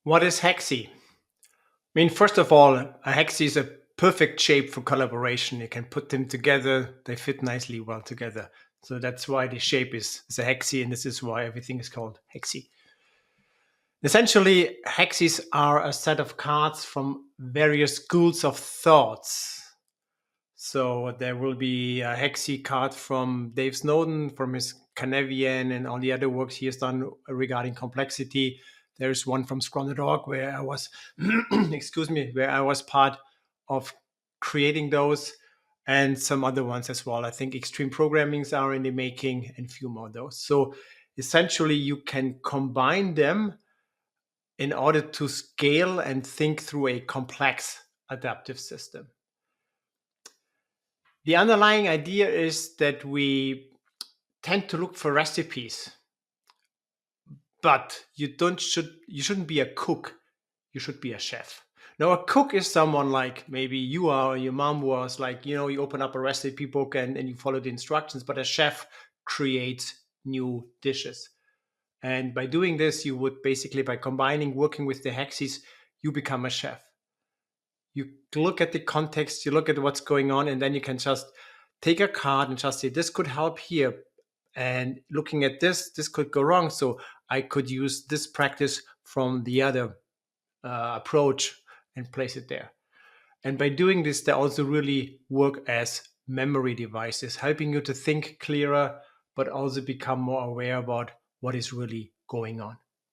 What is Hexi? I mean, first of all, a Hexi is a perfect shape for collaboration. You can put them together, they fit nicely well together. So that's why the shape is a Hexi, and this is why everything is called Hexi. Essentially, Hexis are a set of cards from various schools of thoughts. So there will be a Hexi card from Dave Snowden, from his Canavian and all the other works he has done regarding complexity. There's one from Scrum.org where I was, excuse me, where I was part of creating those, and some other ones as well. I think extreme programmings are in the making, and a few more of those. So essentially, you can combine them in order to scale and think through a complex adaptive system. The underlying idea is that we tend to look for recipes, but you shouldn't be a cook. You should be a chef. Now, a cook is someone like maybe you are, or your mom was, like, you open up a recipe book and you follow the instructions, but a chef creates new dishes. And by doing this, you would basically, by combining working with the hexes, you become a chef. You look at the context, you look at what's going on, and then you can just take a card and just say, this could help here. And looking at this could go wrong. So I could use this practice from the other approach and place it there. And by doing this, they also really work as memory devices, helping you to think clearer, but also become more aware about what is really going on.